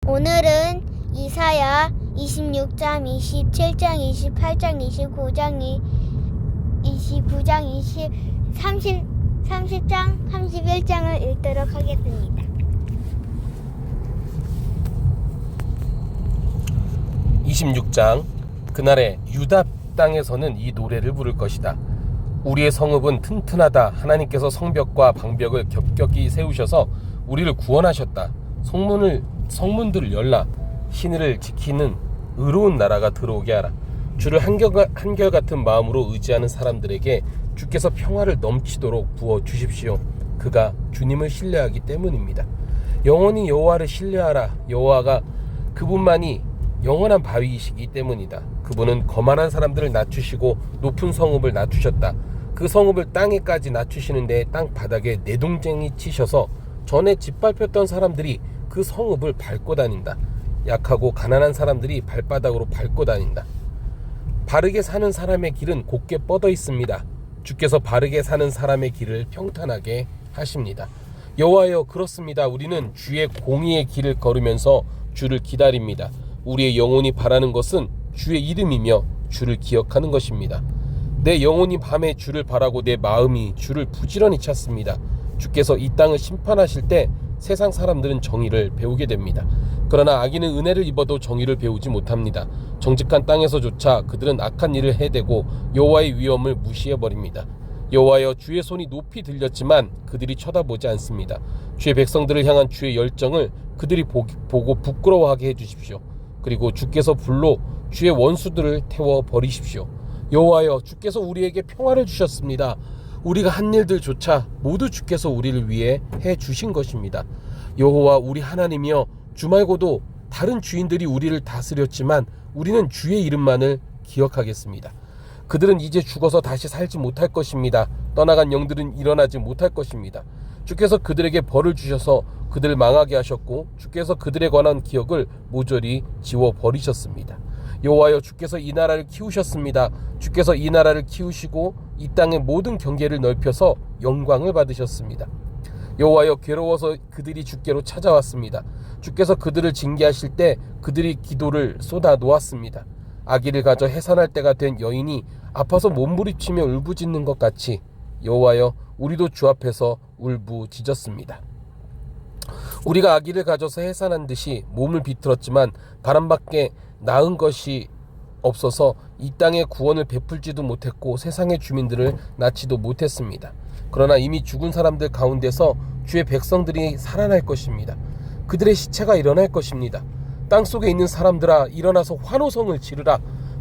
오늘은 이사야 26장, 27장, 28장, 29장, 30장, 31장을 읽도록 하겠습니다. (26장) 그날에 유다 땅에서는 이 노래를 부를 것이다. 우리의 성읍은 튼튼하다. 하나님께서 성벽과 방벽을 겹겹이 세우셔서 우리를 구원하셨다. 성문들을 열라. 신의를 지키는 의로운 나라가 들어오게 하라. 주를 한결같은 마음으로 의지하는 사람들에게 주께서 평화를 넘치도록 부어 주십시오. 그가 주님을 신뢰하기 때문입니다. 영원히 여호와를 신뢰하라. 여호와가 그분만이 영원한 바위이시기 때문이다. 그분은 거만한 사람들을 낮추시고 높은 성읍을 낮추셨다. 그 성읍을 땅에까지 낮추시는데 땅 바닥에 내동쟁이 치셔서 전에 짓밟혔던 사람들이 그 성읍을 밟고 다닌다. 약하고 가난한 사람들이 발바닥으로 밟고 다닌다. 바르게 사는 사람의 길은 곧게 뻗어 있습니다. 주께서 바르게 사는 사람의 길을 평탄하게 하십니다. 여호와여, 그렇습니다. 우리는 주의 공의의 길을 걸으면서 주를 기다립니다. 우리의 영혼이 바라는 것은 주의 이름이며 주를 기억하는 것입니다. 내 영혼이 밤에 주를 바라고 내 마음이 주를 부지런히 찾습니다. 주께서 이 땅을 심판하실 때 세상 사람들은 정의를 배우게 됩니다. 그러나 악인은 은혜를 입어도 정의를 배우지 못합니다. 정직한 땅에서조차 그들은 악한 일을 해대고 여호와의 위엄을 무시해버립니다. 여호와여, 주의 손이 높이 들렸지만 그들이 쳐다보지 않습니다. 주의 백성들을 향한 주의 열정을 그들이 보고 부끄러워하게 해주십시오. 그리고 주께서 불로 주의 원수들을 태워버리십시오. 여호와여, 주께서 우리에게 평화를 주셨습니다. 우리가 한 일들조차 모두 주께서 우리를 위해 해주신 것입니다. 여호와 우리 하나님이여, 주 말고도 다른 주인들이 우리를 다스렸지만 우리는 주의 이름만을 기억하겠습니다. 그들은 이제 죽어서 다시 살지 못할 것입니다. 떠나간 영들은 일어나지 못할 것입니다. 주께서 그들에게 벌을 주셔서 그들을 망하게 하셨고 주께서 그들에 관한 기억을 모조리 지워버리셨습니다. 여호와여, 주께서 이 나라를 키우셨습니다. 주께서 이 나라를 키우시고 이 땅의 모든 경계를 넓혀서 영광을 받으셨습니다. 여호와여, 괴로워서 그들이 주께로 찾아왔습니다. 주께서 그들을 징계하실 때 그들이 기도를 쏟아 놓았습니다. 아기를 가져 해산할 때가 된 여인이 아파서 몸부림치며 울부짖는 것 같이 여호와여, 우리도 주 앞에서 울부짖었습니다. 우리가 아기를 가져서 해산한 듯이 몸을 비틀었지만 바람밖에 나은 것이 없어서 이 땅에 구원을 베풀지도 못했고 세상의 주민들을 낳지도 못했습니다. 그러나 이미 죽은 사람들 가운데서 주의 백성들이 살아날 것입니다. 그들의 시체가 일어날 것입니다. 땅속에 있는 사람들아, 일어나서 환호성을 지르라.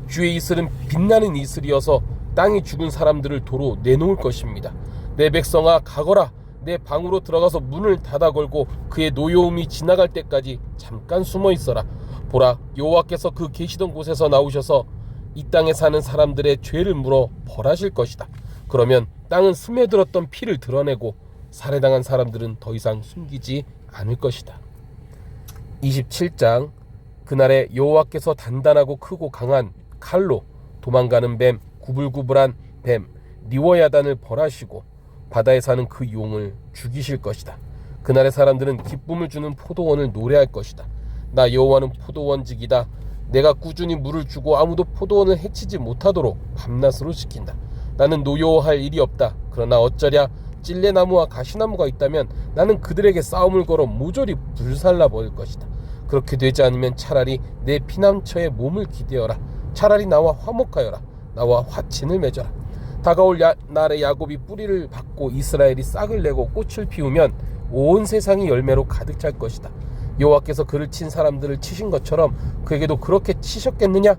주의 이슬은 빛나는 이슬이어서 땅이 죽은 사람들을 도로 내놓을 것입니다. 내 백성아, 가거라. 내 방으로 들어가서 문을 닫아 걸고 그의 노여움이 지나갈 때까지 잠깐 숨어 있어라. 보라, 여호와께서 그 계시던 곳에서 나오셔서 이 땅에 사는 사람들의 죄를 물어 벌하실 것이다. 그러면 땅은 스며들었던 피를 드러내고 살해당한 사람들은 더 이상 숨기지 않을 것이다. 27장 그날에 여호와께서 단단하고 크고 강한 칼로 도망가는 뱀, 구불구불한 뱀 리워야단을 벌하시고 바다에 사는 그 용을 죽이실 것이다. 그날의 사람들은 기쁨을 주는 포도원을 노래할 것이다. 나 여호와는 포도원직이다. 내가 꾸준히 물을 주고 아무도 포도원을 해치지 못하도록 밤낮으로 지킨다. 나는 노여워할 일이 없다. 그러나 어쩌랴, 찔레나무와 가시나무가 있다면 나는 그들에게 싸움을 걸어 모조리 불살라 버릴 것이다. 그렇게 되지 않으면 차라리 내 피난처에 몸을 기대어라. 차라리 나와 화목하여라. 나와 화친을 맺어라. 다가올 날에 야곱이 뿌리를 받고 이스라엘이 싹을 내고 꽃을 피우면 온 세상이 열매로 가득 찰 것이다. 여호와께서 그를 친 사람들을 치신 것처럼 그에게도 그렇게 치셨겠느냐?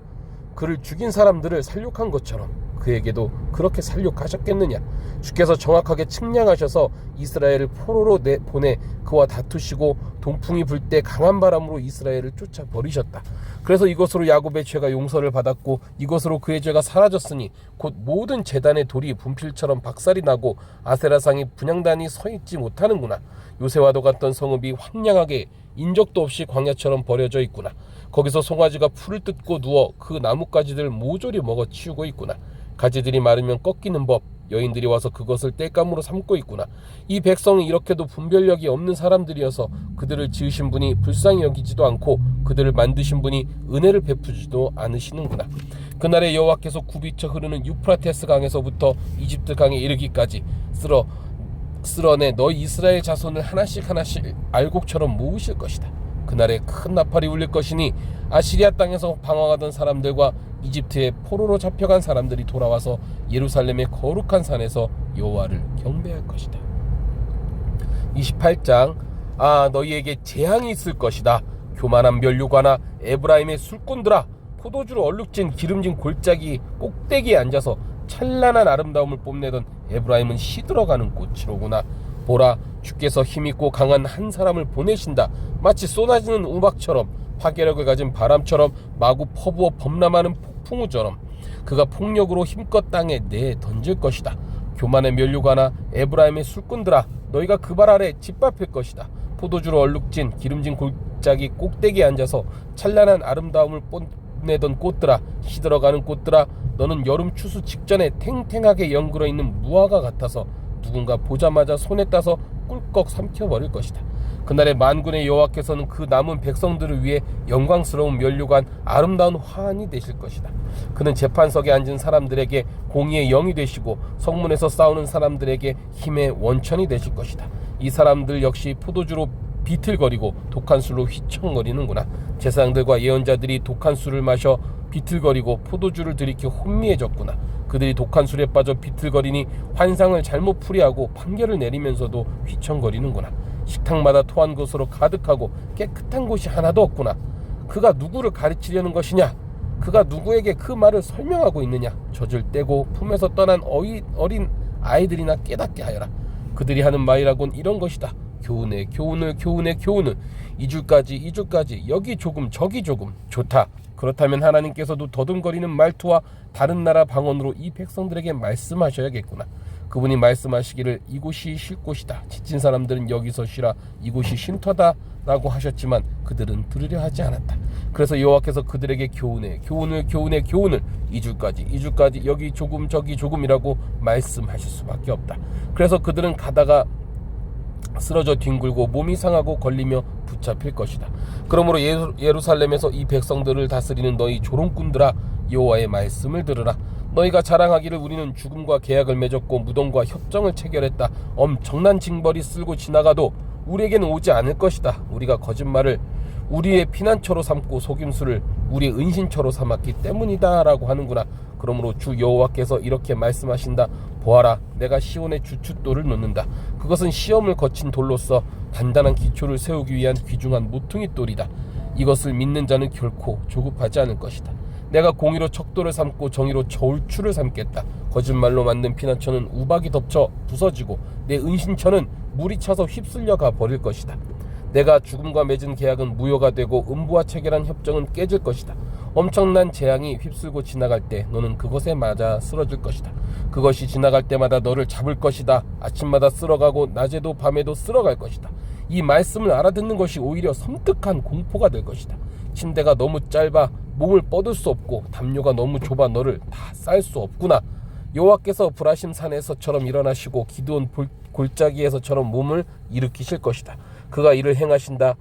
그를 죽인 사람들을 살육한 것처럼 그에게도 그렇게 살육하셨겠느냐? 주께서 정확하게 측량하셔서 이스라엘을 포로로 보내 그와 다투시고 동풍이 불 때 강한 바람으로 이스라엘을 쫓아버리셨다. 그래서 이것으로 야곱의 죄가 용서를 받았고 이것으로 그의 죄가 사라졌으니 곧 모든 제단의 돌이 분필처럼 박살이 나고 아세라상의 분향단이 서 있지 못하는구나. 요새와도 같던 성읍이 황량하게 인적도 없이 광야처럼 버려져 있구나. 거기서 송아지가 풀을 뜯고 누워 그 나뭇가지들 모조리 먹어 치우고 있구나. 가지들이 마르면 꺾이는 법, 여인들이 와서 그것을 땔감으로 삼고 있구나. 이 백성이 이렇게도 분별력이 없는 사람들이어서 그들을 지으신 분이 불쌍히 여기지도 않고 그들을 만드신 분이 은혜를 베푸지도 않으시는구나. 그날에 여호와께서 굽이쳐 흐르는 유프라테스 강에서부터 이집트 강에 이르기까지 쓸어내 너희 이스라엘 자손을 하나씩 알곡처럼 모으실 것이다. 그날에 큰 나팔이 울릴 것이니 아시리아 땅에서 방황하던 사람들과 이집트의 포로로 잡혀간 사람들이 돌아와서 예루살렘의 거룩한 산에서 여호와를 경배할 것이다. 28장 너희에게 재앙이 있을 것이다. 교만한 면류관아 에브라임의 술꾼들아 포도주로 얼룩진 기름진 골짜기 꼭대기에 앉아서 찬란한 아름다움을 뽐내던 에브라임은 시들어가는 꽃이로구나. 보라, 주께서 힘있고 강한 한 사람을 보내신다. 마치 쏟아지는 우박처럼 파괴력을 가진 바람처럼 마구 퍼부어 범람하는 폭풍우처럼 그가 폭력으로 힘껏 땅에 내던질 것이다. 교만의 면류관아 에브라임의 술꾼들아 너희가 그 발 아래 짓밟힐 것이다. 포도주로 얼룩진 기름진 골짜기 꼭대기에 앉아서 찬란한 아름다움을 뽐내던 꽃들아 시들어가는 꽃들아 너는 여름 추수 직전에 탱탱하게 연그러 있는 무화과 같아서 누군가 보자마자 손에 따서 꿀꺽 삼켜버릴 것이다. 그날에 만군의 여호와께서는 그 남은 백성들을 위해 영광스러운 면류관 아름다운 화환이 되실 것이다. 그는 재판석에 앉은 사람들에게 공의의 영이 되시고 성문에서 싸우는 사람들에게 힘의 원천이 되실 것이다. 이 사람들 역시 포도주로 비틀거리고 독한 술로 휘청거리는구나. 제사장들과 예언자들이 독한 술을 마셔 비틀거리고 포도주를 들이켜 혼미해졌구나. 그들이 독한 술에 빠져 비틀거리니 환상을 잘못 풀이하고 판결을 내리면서도 휘청거리는구나. 식탁마다 토한 것으로 가득하고 깨끗한 곳이 하나도 없구나. 그가 누구를 가르치려는 것이냐? 그가 누구에게 그 말을 설명하고 있느냐? 젖을 떼고 품에서 떠난 어린 아이들이나 깨닫게 하여라. 그들이 하는 말이라곤 이런 것이다. 교훈해 교훈을 2줄까지 여기 조금 저기 조금. 좋다. 그렇다면 하나님께서도 더듬거리는 말투와 다른 나라 방언으로 이 백성들에게 말씀하셔야겠구나. 그분이 말씀하시기를 이곳이 쉴 곳이다. 지친 사람들은 여기서 쉬라. 이곳이 쉼터다 라고 하셨지만 그들은 들으려 하지 않았다. 그래서 여호와께서 그들에게 교훈을 2줄까지 여기 조금 저기 조금이라고 말씀하실 수밖에 없다. 그래서 그들은 가다가 쓰러져 뒹굴고 몸이 상하고 걸리며 붙잡힐 것이다. 그러므로 예루살렘에서 이 백성들을 다스리는 너희 조롱꾼들아 여호와의 말씀을 들으라. 너희가 자랑하기를 우리는 죽음과 계약을 맺었고 무덤과 협정을 체결했다. 엄청난 징벌이 쓸고 지나가도 우리에게는 오지 않을 것이다. 우리가 거짓말을 우리의 피난처로 삼고 속임수를 우리의 은신처로 삼았기 때문이다 라고 하는구나. 그러므로 주 여호와께서 이렇게 말씀하신다. 보아라, 내가 시온에 주춧돌을 놓는다. 그것은 시험을 거친 돌로서 단단한 기초를 세우기 위한 귀중한 모퉁이 돌이다. 이것을 믿는 자는 결코 조급하지 않을 것이다. 내가 공의로 척도를 삼고 정의로 저울추를 삼겠다. 거짓말로 만든 피난처는 우박이 덮쳐 부서지고 내 은신처는 물이 차서 휩쓸려가 버릴 것이다. 내가 죽음과 맺은 계약은 무효가 되고 음부와 체결한 협정은 깨질 것이다. 엄청난 재앙이 휩쓸고 지나갈 때 너는 그것에 맞아 쓰러질 것이다. 그것이 지나갈 때마다 너를 잡을 것이다. 아침마다 쓸어가고 낮에도 밤에도 쓸어갈 것이다. 이 말씀을 알아듣는 것이 오히려 섬뜩한 공포가 될 것이다. 침대가 너무 짧아 몸을 뻗을 수 없고 담요가 너무 좁아 너를 다 쌀 수 없구나. 여호와께서 브라심 산에서처럼 일어나시고 기드온 골짜기에서처럼 몸을 일으키실 것이다. 그가 일을 행하신다.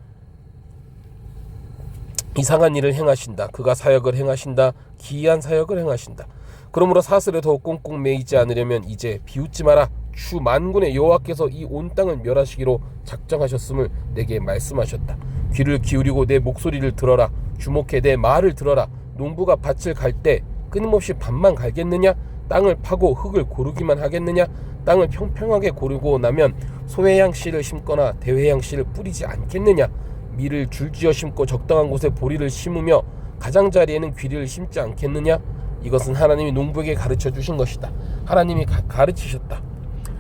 이상한 일을 행하신다. 그가 사역을 행하신다. 기이한 사역을 행하신다. 그러므로 사슬에 더욱 꽁꽁 매이지 않으려면 이제 비웃지 마라. 주 만군의 여호와께서 이 온 땅을 멸하시기로 작정하셨음을 내게 말씀하셨다. 귀를 기울이고 내 목소리를 들어라. 주목해 내 말을 들어라. 농부가 밭을 갈 때 끊임없이 밭만 갈겠느냐? 땅을 파고 흙을 고르기만 하겠느냐? 땅을 평평하게 고르고 나면 소회양 씨를 심거나 대회양 씨를 뿌리지 않겠느냐? 밀을 줄지어 심고 적당한 곳에 보리를 심으며 가장자리에는 귀리를 심지 않겠느냐? 이것은 하나님이 농부에게 가르쳐 주신 것이다. 하나님이 가르치셨다.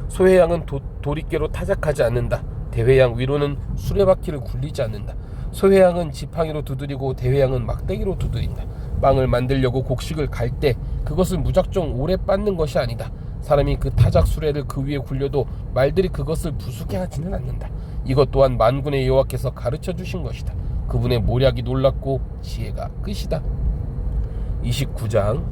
소회양은 도리깨로 타작하지 않는다. 대회양 위로는 수레바퀴를 굴리지 않는다. 소회양은 지팡이로 두드리고 대회양은 막대기로 두드린다. 빵을 만들려고 곡식을 갈 때 그것을 무작정 오래 빻는 것이 아니다. 사람이 그 타작 수레를 그 위에 굴려도 말들이 그것을 부수게 하지는 않는다. 이것 또한 만군의 여호와께서 가르쳐 주신 것이다. 그분의 모략이 놀랍고 지혜가 끝이다. 29장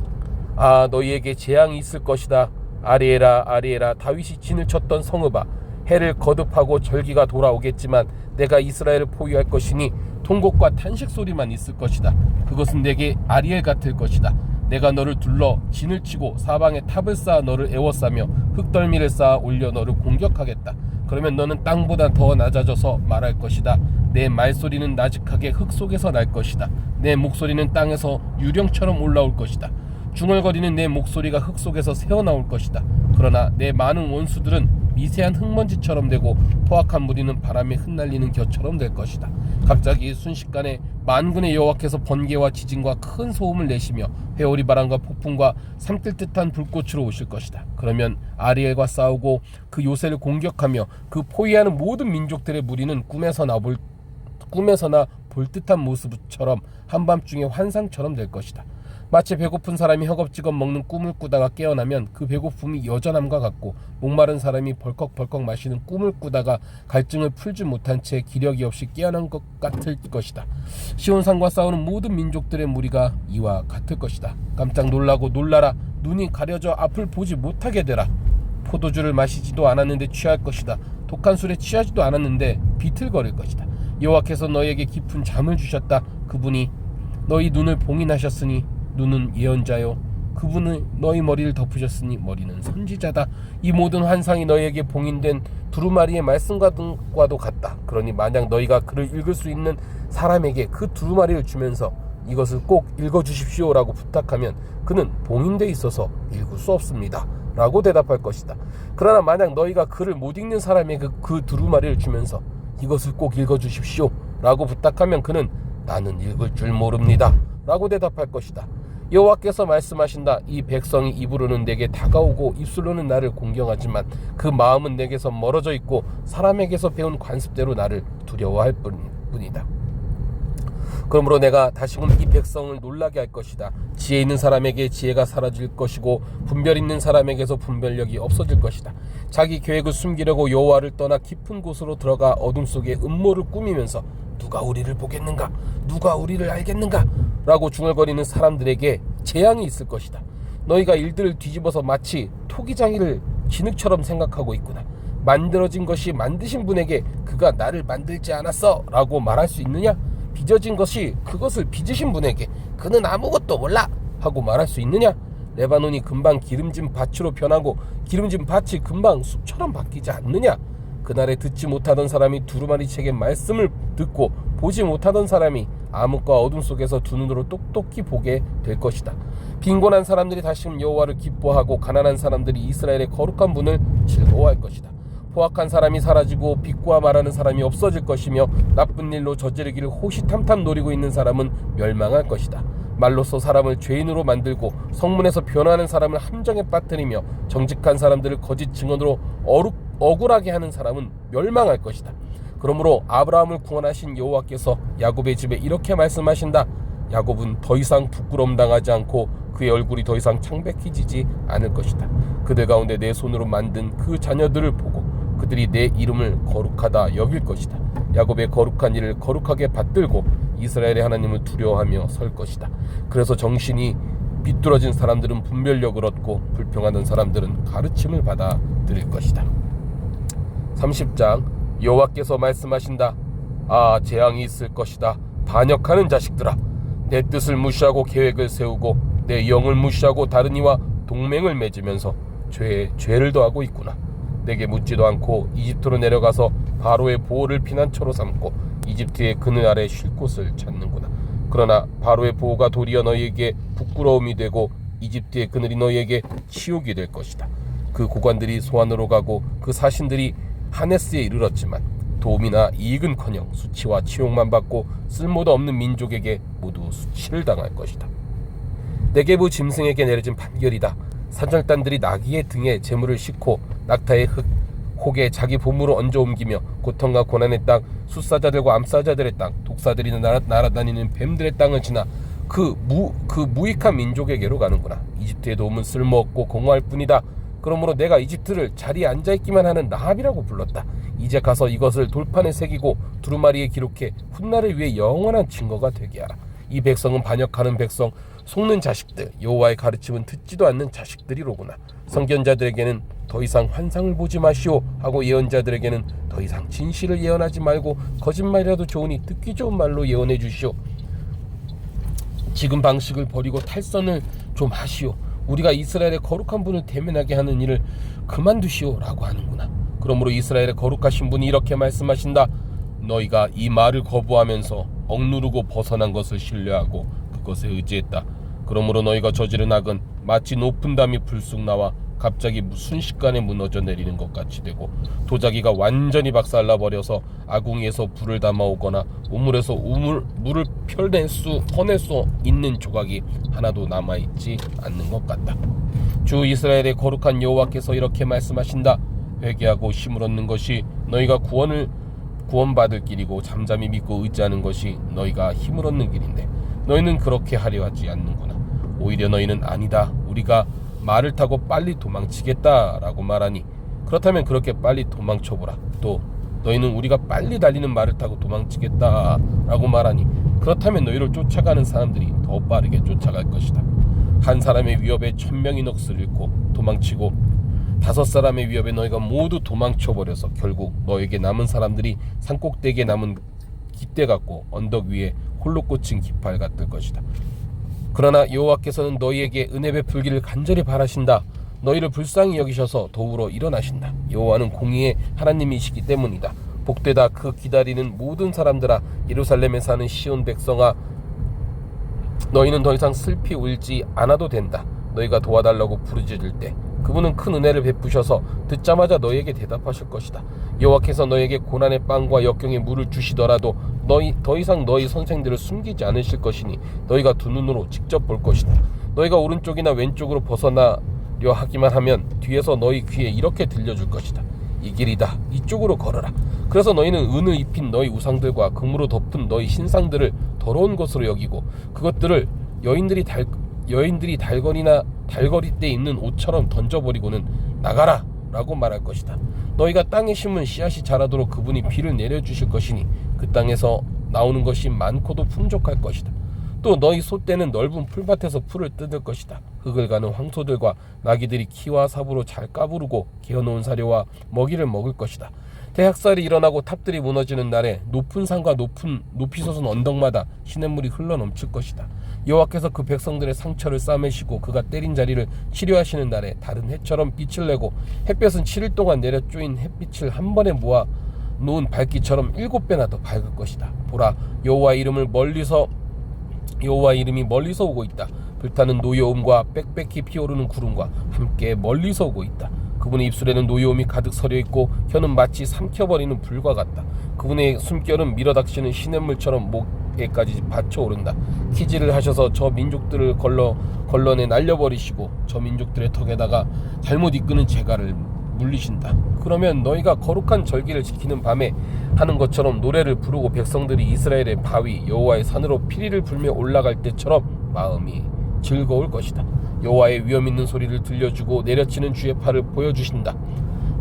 너희에게 재앙이 있을 것이다. 아리에라 아리에라, 다윗이 진을 쳤던 성읍아, 해를 거듭하고 절기가 돌아오겠지만 내가 이스라엘을 포위할 것이니 통곡과 탄식 소리만 있을 것이다. 그것은 내게 아리엘 같을 것이다. 내가 너를 둘러 진을 치고 사방에 탑을 쌓아 너를 에워싸며 흙덜미를 쌓아 올려 너를 공격하겠다. 그러면 너는 땅보다 더 낮아져서 말할 것이다. 내 말소리는 나직하게 흙 속에서 날 것이다. 내 목소리는 땅에서 유령처럼 올라올 것이다. 중얼거리는 내 목소리가 흙 속에서 새어나올 것이다. 그러나 내 많은 원수들은 미세한 흙먼지처럼 되고 포악한 무리는 바람에 흩날리는 겨처럼 될 것이다. 갑자기 순식간에 만군의 여호와께서 번개와 지진과 큰 소음을 내시며 회오리 바람과 폭풍과 삼킬 듯한 불꽃으로 오실 것이다. 그러면 아리엘과 싸우고 그 요새를 공격하며 그 포위하는 모든 민족들의 무리는 꿈에서나 볼 듯한 모습처럼 한밤중의 환상처럼 될 것이다. 마치 배고픈 사람이 허겁지겁 먹는 꿈을 꾸다가 깨어나면 그 배고픔이 여전함과 같고, 목마른 사람이 벌컥벌컥 마시는 꿈을 꾸다가 갈증을 풀지 못한 채 기력이 없이 깨어난 것 같을 것이다. 시온산과 싸우는 모든 민족들의 무리가 이와 같을 것이다. 깜짝 놀라고 놀라라. 눈이 가려져 앞을 보지 못하게 되라. 포도주를 마시지도 않았는데 취할 것이다. 독한 술에 취하지도 않았는데 비틀거릴 것이다. 여호와께서 너희에게 깊은 잠을 주셨다. 그분이 너희 눈을 봉인하셨으니 눈은 예언자요, 그분은 너희 머리를 덮으셨으니 머리는 선지자다. 이 모든 환상이 너희에게 봉인된 두루마리의 말씀과도 같다. 그러니 만약 너희가 그를 읽을 수 있는 사람에게 그 두루마리를 주면서 이것을 꼭 읽어주십시오 라고 부탁하면 그는 봉인돼 있어서 읽을 수 없습니다 라고 대답할 것이다. 그러나 만약 너희가 글을 못 읽는 사람에게 그 두루마리를 주면서 이것을 꼭 읽어주십시오 라고 부탁하면 그는 나는 읽을 줄 모릅니다 라고 대답할 것이다. 여호와께서 말씀하신다. 이 백성이 입으로는 내게 다가오고 입술로는 나를 공경하지만 그 마음은 내게서 멀어져 있고 사람에게서 배운 관습대로 나를 두려워할 뿐이다. 그러므로 내가 다시금 이 백성을 놀라게 할 것이다. 지혜 있는 사람에게 지혜가 사라질 것이고 분별 있는 사람에게서 분별력이 없어질 것이다. 자기 계획을 숨기려고 여호와를 떠나 깊은 곳으로 들어가 어둠 속에 음모를 꾸미면서 누가 우리를 보겠는가? 누가 우리를 알겠는가? 라고 중얼거리는 사람들에게 재앙이 있을 것이다. 너희가 일들을 뒤집어서 마치 토기장이를 진흙처럼 생각하고 있구나. 만들어진 것이 만드신 분에게 그가 나를 만들지 않았어 라고 말할 수 있느냐? 빚어진 것이 그것을 빚으신 분에게 그는 아무것도 몰라 하고 말할 수 있느냐? 레바논이 금방 기름진 밭으로 변하고 기름진 밭이 금방 숲처럼 바뀌지 않느냐? 그날에 듣지 못하던 사람이 두루마리 책의 말씀을 듣고 보지 못하던 사람이 암흑과 어둠 속에서 두 눈으로 똑똑히 보게 될 것이다. 빈곤한 사람들이 다시금 여호와를 기뻐하고 가난한 사람들이 이스라엘의 거룩한 분을 즐거워할 것이다. 포악한 사람이 사라지고 빚과 말하는 사람이 없어질 것이며 나쁜 일로 저지르기를 호시탐탐 노리고 있는 사람은 멸망할 것이다. 말로써 사람을 죄인으로 만들고 성문에서 변하는 사람을 함정에 빠뜨리며 정직한 사람들을 거짓 증언으로 억울하게 하는 사람은 멸망할 것이다. 그러므로 아브라함을 구원하신 여호와께서 야곱의 집에 이렇게 말씀하신다. 야곱은 더 이상 부끄러움 당하지 않고 그의 얼굴이 더 이상 창백해지지 않을 것이다. 그들 가운데 내 손으로 만든 그 자녀들을 보고 그들이 내 이름을 거룩하다 여길 것이다. 야곱의 거룩한 일을 거룩하게 받들고 이스라엘의 하나님을 두려워하며 설 것이다. 그래서 정신이 비뚤어진 사람들은 분별력을 얻고 불평하는 사람들은 가르침을 받아 들일 것이다. 30장 여호와께서 말씀하신다. 아, 재앙이 있을 것이다. 반역하는 자식들아, 내 뜻을 무시하고 계획을 세우고 내 영을 무시하고 다른 이와 동맹을 맺으면서 죄에 죄를 더하고 있구나. 내게 묻지도 않고 이집트로 내려가서 바로의 보호를 피난처로 삼고 이집트의 그늘 아래 쉴 곳을 찾는구나. 그러나 바로의 보호가 도리어 너희에게 부끄러움이 되고 이집트의 그늘이 너희에게 치욕이 될 것이다. 그 고관들이 소환으로 가고 그 사신들이 하네스에 이르렀지만 도움이나 이익은커녕 수치와 치욕만 받고 쓸모도 없는 민족에게 모두 수치를 당할 것이다. 네게부 짐승에게 내려진 판결이다. 사절단들이 나귀의 등에 재물을 싣고 낙타의 혹에 자기 보물을 얹어 옮기며 고통과 고난의 땅, 숫사자들과 암사자들의 땅, 독사들이 날아다니는 뱀들의 땅을 지나 그 무익한 민족에게로 가는구나. 이집트의 도움은 쓸모없고 공허할 뿐이다. 그러므로 내가 이집트를 자리에 앉아있기만 하는 라합이라고 불렀다. 이제 가서 이것을 돌판에 새기고 두루마리에 기록해 훗날을 위해 영원한 증거가 되게 하라. 이 백성은 반역하는 백성, 속는 자식들, 여호와의 가르침은 듣지도 않는 자식들이로구나. 선견자들에게는 더 이상 환상을 보지 마시오 하고 예언자들에게는 더 이상 진실을 예언하지 말고 거짓말이라도 좋으니 듣기 좋은 말로 예언해 주시오. 지금 방식을 버리고 탈선을 좀 하시오. 우리가 이스라엘의 거룩한 분을 대면하게 하는 일을 그만두시오 라고 하는구나. 그러므로 이스라엘의 거룩하신 분이 이렇게 말씀하신다. 너희가 이 말을 거부하면서 억누르고 벗어난 것을 신뢰하고 그것에 의지했다. 그러므로 너희가 저지른 악은 마치 높은 담이 불쑥 나와 갑자기 순식간에 무너져 내리는 것 같이 되고, 도자기가 완전히 박살나버려서 아궁이에서 불을 담아오거나 우물에서 물을 퍼낼 수 있는 조각이 하나도 남아있지 않는 것 같다. 주 이스라엘의 거룩한 여호와께서 이렇게 말씀하신다. 회개하고 힘을 얻는 것이 너희가 구원받을 길이고 잠잠히 믿고 의지하는 것이 너희가 힘을 얻는 길인데 너희는 그렇게 하려 하지 않는구나. 오히려 너희는 아니다, 우리가 말을 타고 빨리 도망치겠다라고 말하니, 그렇다면 그렇게 빨리 도망쳐보라. 또 너희는 우리가 빨리 달리는 말을 타고 도망치겠다라고 말하니, 그렇다면 너희를 쫓아가는 사람들이 더 빠르게 쫓아갈 것이다. 한 사람의 위협에 1000명이 넋을 잃고 도망치고 5사람의 위협에 너희가 모두 도망쳐버려서 결국 너에게 남은 사람들이 산꼭대기에 남은 깃대 같고 언덕 위에 홀로 꽂힌 깃발 같을 것이다. 그러나 여호와께서는 너희에게 은혜 베풀기를 간절히 바라신다. 너희를 불쌍히 여기셔서 도우러 일어나신다. 여호와는 공의의 하나님이시기 때문이다. 복되다 그 기다리는 모든 사람들아, 예루살렘에 사는 시온 백성아, 너희는 더 이상 슬피 울지 않아도 된다. 너희가 도와달라고 부르짖을 때 그분은 큰 은혜를 베푸셔서 듣자마자 너희에게 대답하실 것이다. 여호와께서 너희에게 고난의 빵과 역경의 물을 주시더라도 더 이상 너희 선생들을 숨기지 않으실 것이니 너희가 두 눈으로 직접 볼 것이다. 너희가 오른쪽이나 왼쪽으로 벗어나려 하기만 하면 뒤에서 너희 귀에 이렇게 들려줄 것이다. 이 길이다, 이쪽으로 걸어라. 그래서 너희는 은을 입힌 너희 우상들과 금으로 덮은 너희 신상들을 더러운 것으로 여기고 그것들을 여인들이 달거리 때 입는 옷처럼 던져버리고는 나가라 라고 말할 것이다. 너희가 땅에 심은 씨앗이 자라도록 그분이 비를 내려주실 것이니 그 땅에서 나오는 것이 많고도 풍족할 것이다. 또 너희 소떼는 넓은 풀밭에서 풀을 뜯을 것이다. 흙을 가는 황소들과 나귀들이 키와 삽으로 잘 까부르고 개어놓은 사료와 먹이를 먹을 것이다. 대학살이 일어나고 탑들이 무너지는 날에 높은 산과 높이 솟은 언덕마다 시냇물이 흘러넘칠 것이다. 여호와께서 그 백성들의 상처를 싸매시고 그가 때린 자리를 치료하시는 날에 다른 해처럼 빛을 내고 햇볕은 7일 동안 내려 쪼인 햇빛을 한 번에 모아 놓은 밝기처럼 7배나 더 밝을 것이다. 보라, 여호와의 이름이 멀리서 오고 있다. 불타는 노여움과 빽빽히 피오르는 구름과 함께 멀리서 오고 있다. 그분의 입술에는 노여움이 가득 서려 있고 혀는 마치 삼켜버리는 불과 같다. 그분의 숨결은 밀어닥치는 시냇물처럼 목에까지 받쳐오른다. 키질을 하셔서 저 민족들을 걸러내 날려버리시고 저 민족들의 턱에다가 잘못 이끄는 재갈을 물리신다. 그러면 너희가 거룩한 절기를 지키는 밤에 하는 것처럼 노래를 부르고 백성들이 이스라엘의 바위 여호와의 산으로 피리를 불며 올라갈 때처럼 마음이 즐거울 것이다. 여호와의 위엄 있는 소리를 들려주고 내려치는 주의 팔을 보여주신다.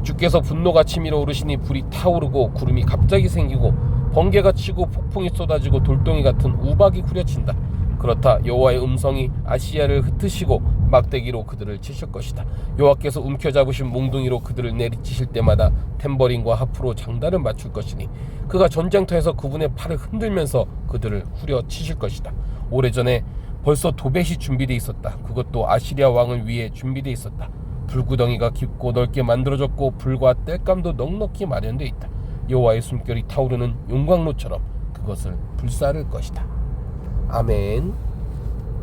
주께서 분노가 치밀어 오르시니 불이 타오르고 구름이 갑자기 생기고 번개가 치고 폭풍이 쏟아지고 돌덩이 같은 우박이 후려친다. 그렇다. 여호와의 음성이 아시아를 흩으시고 막대기로 그들을 치실 것이다. 여호와께서 움켜잡으신 몽둥이로 그들을 내리치실 때마다 탬버린과 하프로 장단을 맞출 것이니 그가 전쟁터에서 그분의 팔을 흔들면서 그들을 후려치실 것이다. 오래전에 벌써 도벳이 준비되어 있었다. 그것도 아시리아 왕을 위해 준비되어 있었다. 불구덩이가 깊고 넓게 만들어졌고 불과 땔감도 넉넉히 마련되어 있다. 여호와의 숨결이 타오르는 용광로처럼 그것을 불사를 것이다. 아멘.